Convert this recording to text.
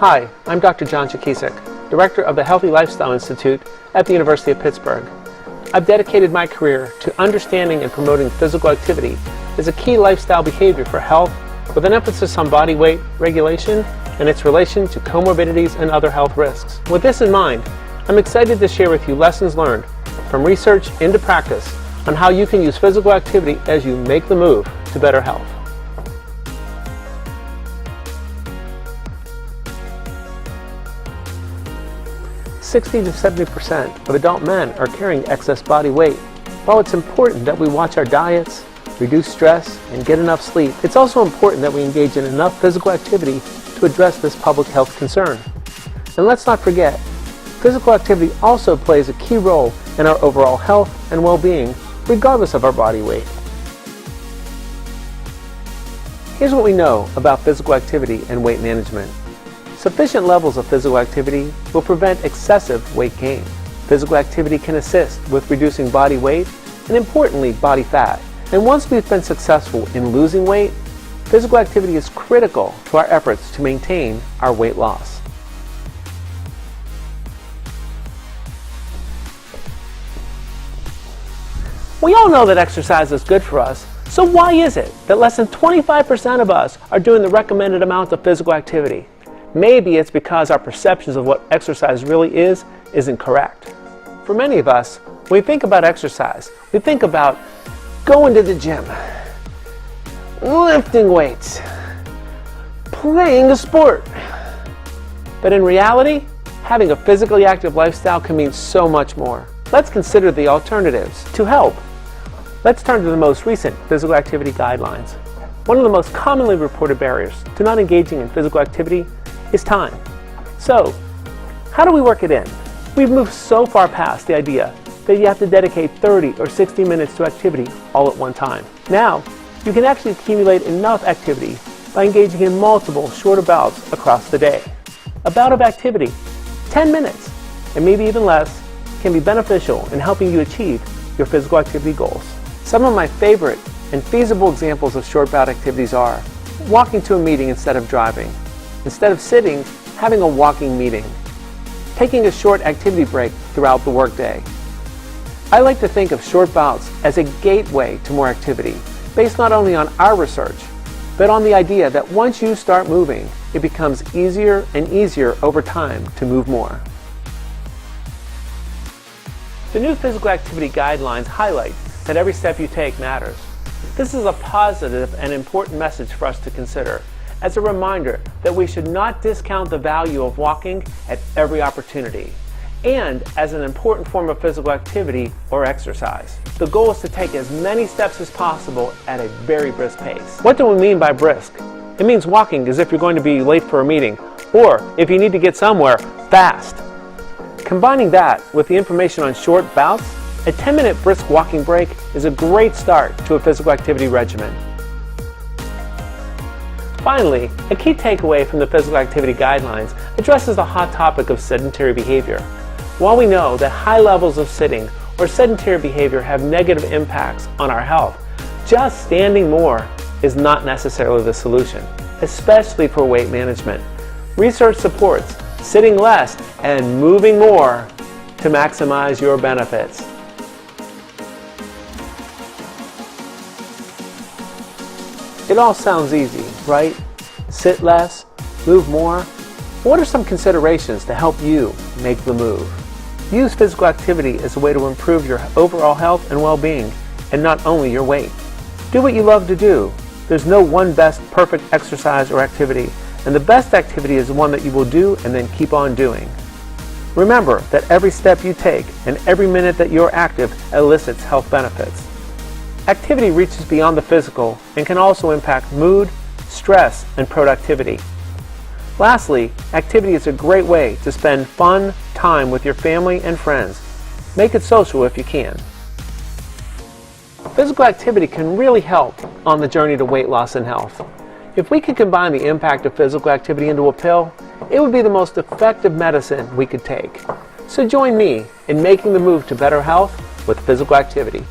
Hi, I'm Dr. John Jakicic, Director of the Healthy Lifestyle Institute at the University of Pittsburgh. I've dedicated my career to understanding and promoting physical activity as a key lifestyle behavior for health, with an emphasis on body weight regulation and its relation to comorbidities and other health risks. With this in mind, I'm excited to share with you lessons learned from research into practice on how you can use physical activity as you make the move to better health. "60 to 70% of adult men are carrying excess body weight. While it's important that we watch our diets, reduce stress, and get enough sleep, it's also important that we engage in enough physical activity to address this public health concern. And let's not forget, physical activity also plays a key role in our overall health and well-being, regardless of our body weight." Here's what we know about physical activity and weight management. Sufficient levels of physical activity will prevent excessive weight gain. Physical activity can assist with reducing body weight and, importantly, body fat. And once we've been successful in losing weight, physical activity is critical to our efforts to maintain our weight loss. We all know that exercise is good for us, so why is it that less than 25% of us are doing the recommended amount of physical activity? Maybe it's because our perceptions of what exercise really is isn't correct. For many of us, when we think about exercise, we think about going to the gym, lifting weights, playing a sport. But in reality, having a physically active lifestyle can mean so much more. Let's consider the alternatives. To help, let's turn to the most recent physical activity guidelines. One of the most commonly reported barriers to not engaging in physical activity is time. So, how do we work it in? We've moved so far past the idea that you have to dedicate 30 or 60 minutes to activity all at one time. Now, you can actually accumulate enough activity by engaging in multiple shorter bouts across the day. A bout of activity, 10 minutes, and maybe even less, can be beneficial in helping you achieve your physical activity goals. Some of my favorite and feasible examples of short bout activities are walking to a meeting instead of driving, instead of sitting, having a walking meeting, taking a short activity break throughout the workday. I like to think of short bouts as a gateway to more activity, based not only on our research, but on the idea that once you start moving, it becomes easier and easier over time to move more. The new physical activity guidelines highlight that every step you take matters. This is a positive and important message for us to consider, as a reminder that we should not discount the value of walking at every opportunity, and as an important form of physical activity or exercise. The goal is to take as many steps as possible at a very brisk pace. What do we mean by brisk? It means walking as if you're going to be late for a meeting, or if you need to get somewhere, fast. Combining that with the information on short bouts, a 10-minute brisk walking break is a great start to a physical activity regimen. Finally, a key takeaway from the physical activity guidelines addresses the hot topic of sedentary behavior. While we know that high levels of sitting or sedentary behavior have negative impacts on our health, just standing more is not necessarily the solution, especially for weight management. Research supports sitting less and moving more to maximize your benefits. It all sounds easy, right? Sit less, move more. What are some considerations to help you make the move? Use physical activity as a way to improve your overall health and well-being, and not only your weight. Do what you love to do. There's no one best perfect exercise or activity, and the best activity is the one that you will do and then keep on doing. Remember that every step you take and every minute that you're active elicits health benefits. Activity reaches beyond the physical and can also impact mood, stress, and productivity. Lastly, activity is a great way to spend fun time with your family and friends. Make it social if you can. Physical activity can really help on the journey to weight loss and health. If we could combine the impact of physical activity into a pill, it would be the most effective medicine we could take. So join me in making the move to better health with physical activity.